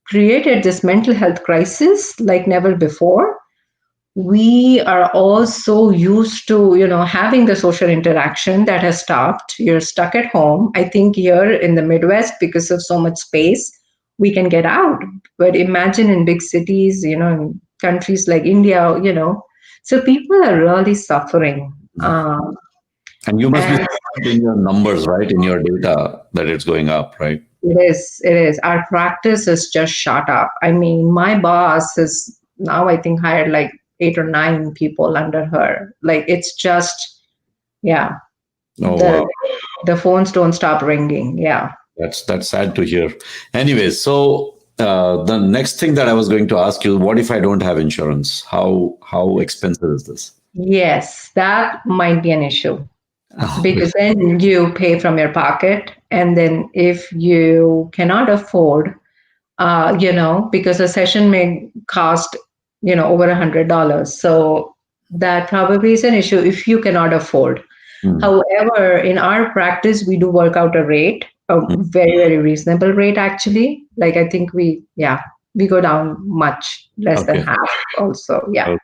[SPEAKER 4] created this mental health crisis like never before. We are all so used to, having the social interaction that has stopped. You're stuck at home. I think here in the Midwest, because of so much space, we can get out. But imagine in big cities, in countries like India, so people are really suffering.
[SPEAKER 3] And you must be in your numbers, right? In your data that it's going up, right?
[SPEAKER 4] It is. Our practice has just shot up. I mean, my boss has now, I think, hired like 8 or 9 people under her. Like, it's just, yeah.
[SPEAKER 3] Oh, wow.
[SPEAKER 4] The phones don't stop ringing. Yeah.
[SPEAKER 3] That's sad to hear. Anyways, so the next thing that I was going to ask you, what if I don't have insurance? How expensive is this?
[SPEAKER 4] Yes, that might be an issue. Because then you pay from your pocket. And then if you cannot afford, because a session may cost, over $100. So that probably is an issue if you cannot afford. However, in our practice, we do work out a rate, a very, very reasonable rate, actually. Like, I think we go down much less than half also. Yeah. Okay.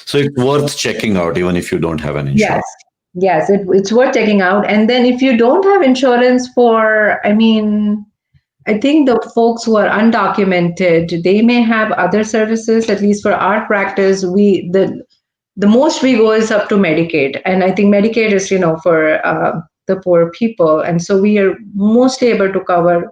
[SPEAKER 3] So it's worth checking out even if you don't have an insurance.
[SPEAKER 4] Yes, it's worth checking out. And then if you don't have insurance I think the folks who are undocumented, they may have other services. At least for our practice, the most we go is up to Medicaid. And I think Medicaid is, for the poor people. And so we are mostly able to cover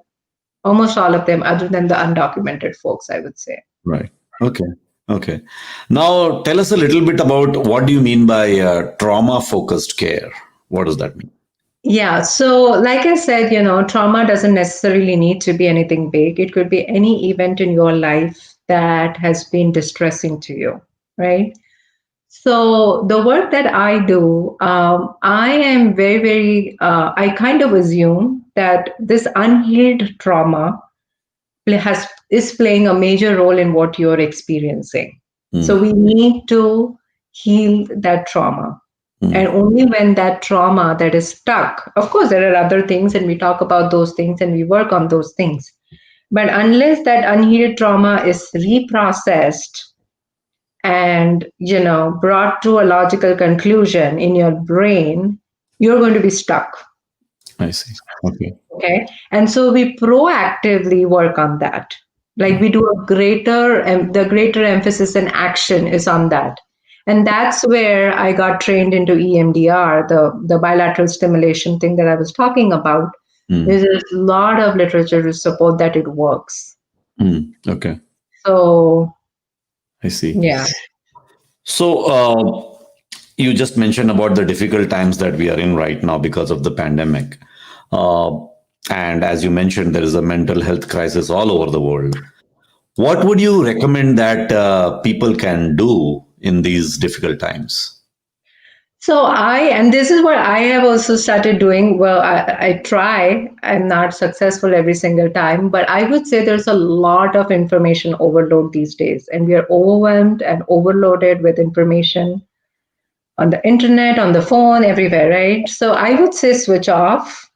[SPEAKER 4] almost all of them other than the undocumented folks, I would say.
[SPEAKER 3] Right. Okay. Now, tell us a little bit about what do you mean by trauma-focused care? What does that mean?
[SPEAKER 4] Yeah. So like I said, trauma doesn't necessarily need to be anything big. It could be any event in your life that has been distressing to you, right? So the work that I do, I am very, very, I kind of assume that this unhealed trauma is playing a major role in what you're experiencing. So we need to heal that trauma. And only when that trauma that is stuck, of course, there are other things and we talk about those things and we work on those things. But unless that unhealed trauma is reprocessed and, brought to a logical conclusion in your brain, you're going to be stuck.
[SPEAKER 3] I see.
[SPEAKER 4] Okay. And so we proactively work on that. Like we do the greater emphasis and action is on that. And that's where I got trained into EMDR, the bilateral stimulation thing that I was talking about.
[SPEAKER 3] Mm.
[SPEAKER 4] There's a lot of literature to support that it works.
[SPEAKER 3] Okay,
[SPEAKER 4] So,
[SPEAKER 3] I see.
[SPEAKER 4] yeah.
[SPEAKER 3] So, you just mentioned about the difficult times that we are in right now because of the pandemic. Uh, and as you mentioned, there is a mental health crisis all over the world. What would you recommend that people can do in these difficult times?
[SPEAKER 4] So and this is what I have also started doing. Well, I try. I'm not successful every single time, but I would say there's a lot of information overload these days, and we are overwhelmed and overloaded with information on the internet, on the phone, everywhere, right? So I would say switch off.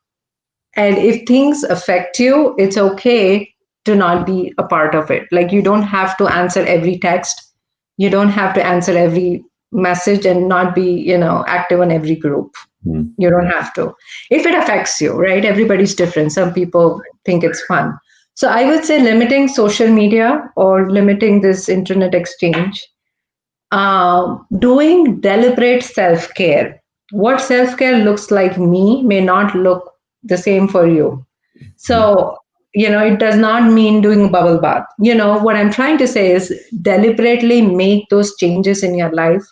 [SPEAKER 4] And if things affect you, it's okay to not be a part of it. Like you don't have to answer every text. You don't have to answer every message and not be, active on every group.
[SPEAKER 3] Mm.
[SPEAKER 4] You don't have to. If it affects you, right? Everybody's different. Some people think it's fun. So I would say limiting social media or limiting this internet exchange, doing deliberate self care. What self care looks like me may not look the same for you. So, it does not mean doing a bubble bath. What I'm trying to say is deliberately make those changes in your life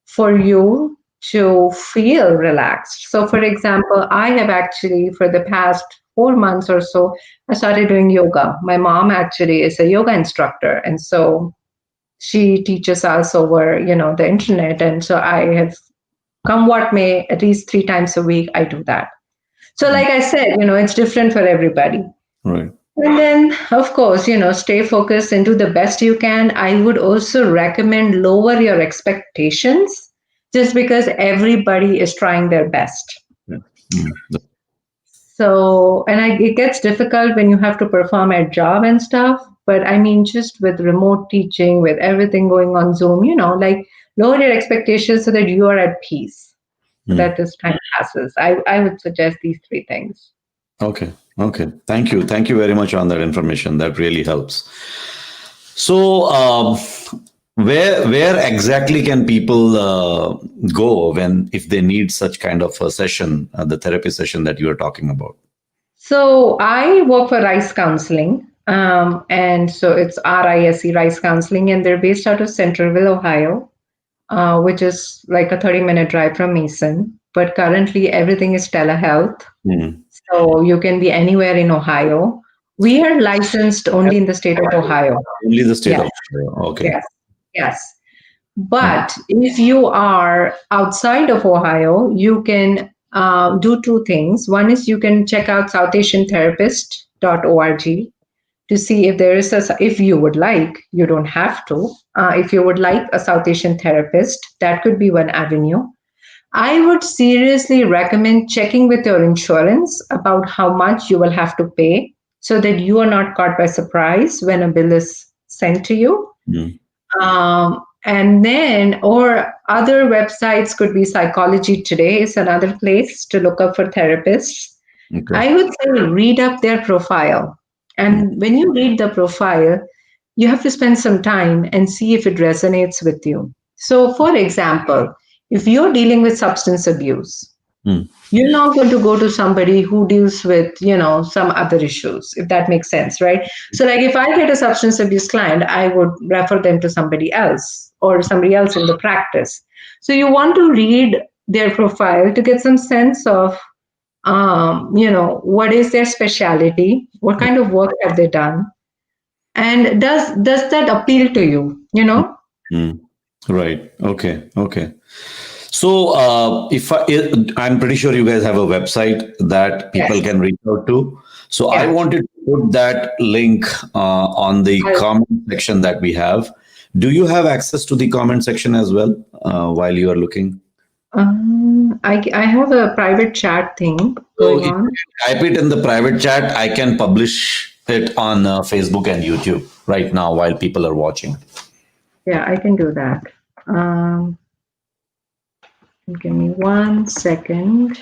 [SPEAKER 4] for you to feel relaxed. So, for example, I have actually, for the past 4 months or so, I started doing yoga. My mom actually is a yoga instructor. And so she teaches us over the internet, and so I have, come what may, at least 3 times a week I do that. So like I said, it's different for everybody.
[SPEAKER 3] Right.
[SPEAKER 4] And then of course, stay focused and do the best you can. I would also recommend lower your expectations, just because everybody is trying their best.
[SPEAKER 3] Yeah. Mm.
[SPEAKER 4] So, and it gets difficult when you have to perform at job and stuff. But I mean, just with remote teaching, with everything going on Zoom, like lower your expectations so that you are at peace, so
[SPEAKER 3] Mm.
[SPEAKER 4] that this time passes. I would suggest these 3 things.
[SPEAKER 3] Okay. Okay. Thank you. Thank you very much on that information. That really helps. So, where exactly can people go when if they need such kind of a session, the therapy session that you are talking about?
[SPEAKER 4] So I work for Rice Counseling. And so it's RISE, Rice Counseling, and they're based out of Centerville, Ohio, which is like a 30-minute drive from Mason. But currently, everything is telehealth.
[SPEAKER 3] Mm.
[SPEAKER 4] So you can be anywhere in Ohio. We are licensed only in the state of Ohio.
[SPEAKER 3] Only the state
[SPEAKER 4] Yes,
[SPEAKER 3] of okay.
[SPEAKER 4] yes, yes. But if you are outside of Ohio, you can do 2 things. One is you can check out southasiantherapist.org to see if there is if you would like, you don't have to. If you would like a South Asian therapist, that could be one avenue. I would seriously recommend checking with your insurance about how much you will have to pay so that you are not caught by surprise when a bill is sent to you.
[SPEAKER 3] Mm.
[SPEAKER 4] And then, or other websites could be Psychology Today is another place to look up for therapists.
[SPEAKER 3] Okay.
[SPEAKER 4] I would say read up their profile. And when you read the profile, you have to spend some time and see if it resonates with you. So, for example, if you're dealing with substance abuse,
[SPEAKER 3] Mm.
[SPEAKER 4] you're not going to go to somebody who deals with, some other issues, if that makes sense, right? So, like if I get a substance abuse client, I would refer them to somebody else or somebody else in the practice. So, you want to read their profile to get some sense of, what is their specialty, what kind of work have they done, and does that appeal to you?
[SPEAKER 3] Mm. Right. Okay. Okay. So, I'm pretty sure you guys have a website that people
[SPEAKER 4] Yes.
[SPEAKER 3] can reach out to. So, I
[SPEAKER 4] Yeah.
[SPEAKER 3] wanted to put that link on the comment section that we have. Do you have access to the comment section as well while you are looking?
[SPEAKER 4] I have a private chat thing
[SPEAKER 3] So,
[SPEAKER 4] going
[SPEAKER 3] if
[SPEAKER 4] on.
[SPEAKER 3] you can type it in the private chat, I can publish it on Facebook and YouTube right now while people are watching.
[SPEAKER 4] Yeah, I can do that. Um, give me 1 second.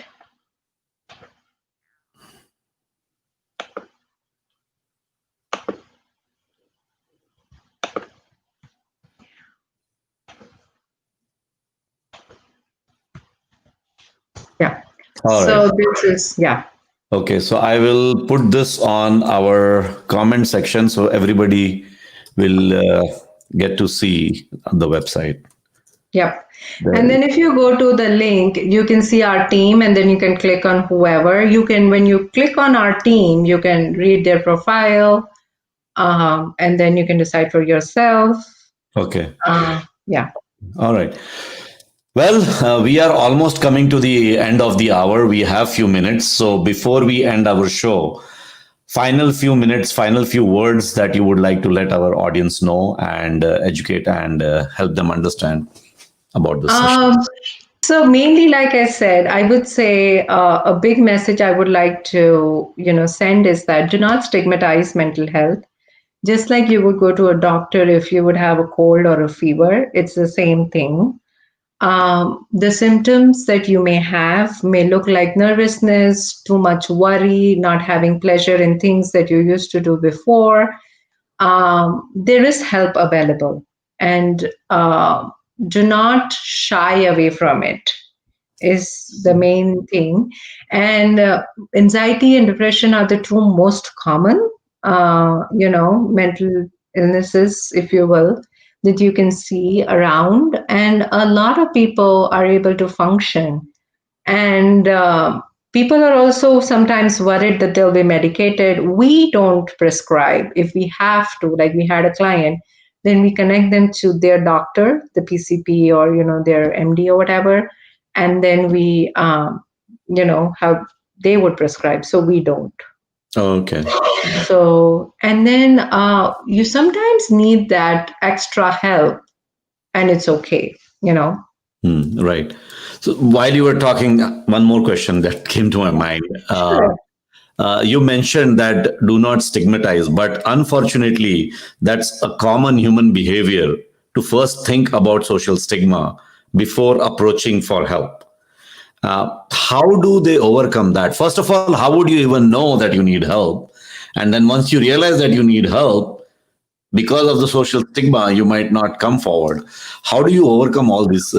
[SPEAKER 4] Yeah.
[SPEAKER 3] All
[SPEAKER 4] So
[SPEAKER 3] right.
[SPEAKER 4] this is, yeah.
[SPEAKER 3] Okay, so I will put this on our comment section so everybody will get to see the website.
[SPEAKER 4] Yep. And then if you go to the link, you can see our team, and then you can click on whoever. You can, when you click on our team, you can read their profile, and then you can decide for yourself.
[SPEAKER 3] Okay.
[SPEAKER 4] Yeah.
[SPEAKER 3] All right. Well, we are almost coming to the end of the hour. We have few minutes. So before we end our show, final few minutes, final few words that you would like to let our audience know and educate and help them understand about this session.
[SPEAKER 4] So mainly, like I said, I would say a big message I would like to, send is that do not stigmatize mental health. Just like you would go to a doctor if you would have a cold or a fever, it's the same thing. The symptoms that you may have may look like nervousness, too much worry, not having pleasure in things that you used to do before. There is help available, and do not shy away from it is the main thing. And anxiety and depression are the two most common, mental illnesses, if you will, that you can see around. And a lot of people are able to function. And people are also sometimes worried that they'll be medicated. We don't prescribe. If we have to, like we had a client, then we connect them to their doctor, the PCP, or their MD or whatever, and then we how they would prescribe. So we don't.
[SPEAKER 3] Okay.
[SPEAKER 4] So, and then you sometimes need that extra help, and it's okay.
[SPEAKER 3] Right. So while you were talking, one more question that came to my mind.
[SPEAKER 4] Sure.
[SPEAKER 3] You mentioned that do not stigmatize, but unfortunately, that's a common human behavior to first think about social stigma before approaching for help. How do they overcome that? First of all, how would you even know that you need help? And then once you realize that you need help, because of the social stigma, you might not come forward. How do you overcome all this?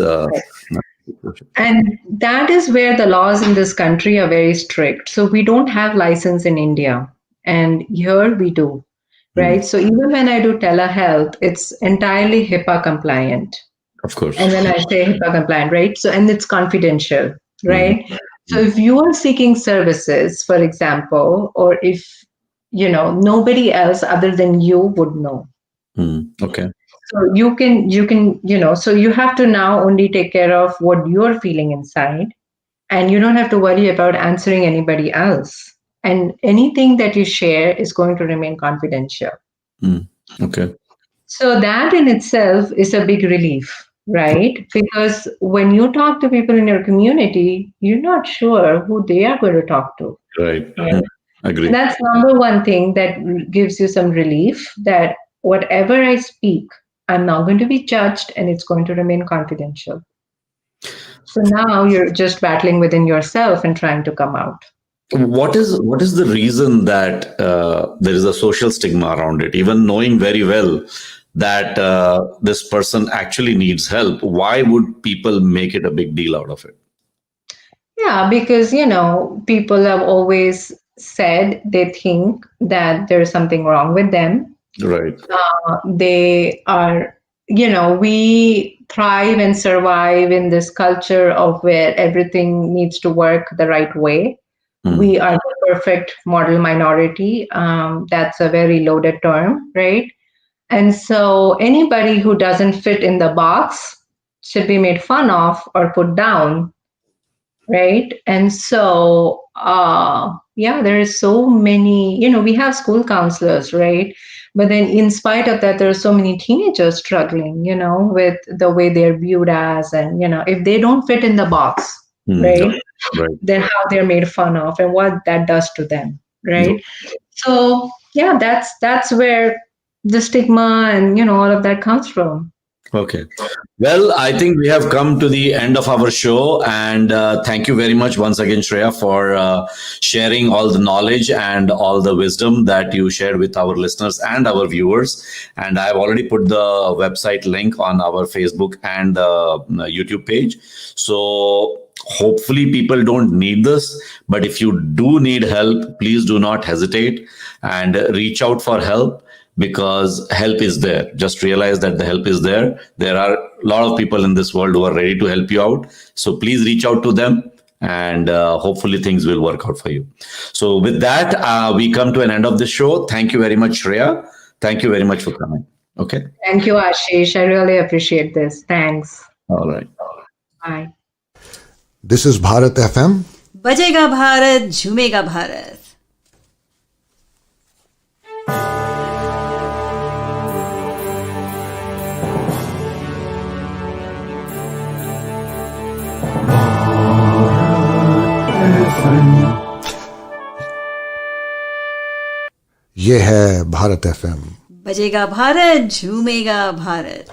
[SPEAKER 4] And that is where the laws in this country are very strict. So we don't have license in India, and here we do, right? So even when I do telehealth, it's entirely HIPAA compliant.
[SPEAKER 3] Of course.
[SPEAKER 4] And when I say HIPAA compliant, right? So, and it's confidential, right? So if you are seeking services, for example, or if, nobody else other than you would know.
[SPEAKER 3] Okay.
[SPEAKER 4] So so you have to now only take care of what you're feeling inside, and you don't have to worry about answering anybody else. And anything that you share is going to remain confidential.
[SPEAKER 3] Okay.
[SPEAKER 4] So that in itself is a big relief, right? Because when you talk to people in your community, you're not sure who they are going to talk to.
[SPEAKER 3] Right.
[SPEAKER 4] Right?
[SPEAKER 3] Agree.
[SPEAKER 4] And that's number one thing that gives you some relief, that whatever I speak, I'm not going to be judged, and it's going to remain confidential. So now you're just battling within yourself and trying to come out.
[SPEAKER 3] What is the reason that there is a social stigma around it, even knowing very well that this person actually needs help? Why would people make it a big deal out of it?
[SPEAKER 4] Yeah, because, people have always said they think that there's something wrong with them.
[SPEAKER 3] Right.
[SPEAKER 4] They are, we thrive and survive in this culture of where everything needs to work the right way. We are the perfect model minority. That's a very loaded term, right? And so anybody who doesn't fit in the box should be made fun of or put down, right? And so, there is so many, we have school counselors, right? But then in spite of that, there are so many teenagers struggling, with the way they're viewed as, and, if they don't fit in the box, right? Then how they're made fun of and what that does to them, right? So, that's where the stigma and, all of that comes from.
[SPEAKER 3] Okay. Well, I think we have come to the end of our show. And thank you very much once again, Shreya, for sharing all the knowledge and all the wisdom that you shared with our listeners and our viewers. And I've already put the website link on our Facebook and YouTube page. So Hopefully people don't need this, but if you do need help, please do not hesitate and reach out for help, because help is there. Just realize that the help is there. There are a lot of people in this world who are ready to help you out. So please reach out to them, and hopefully things will work out for you. So with that, we come to an end of the show. Thank you very much, Shreya. Thank you very much for coming. Okay.
[SPEAKER 4] Thank you, Ashish. I really appreciate this. Thanks.
[SPEAKER 3] All right.
[SPEAKER 4] Bye.
[SPEAKER 1] This is Bharat FM.
[SPEAKER 2] बजेगा भारत झूमेगा भारत.
[SPEAKER 1] ये है Bharat FM.
[SPEAKER 2] बजेगा भारत झूमेगा भारत.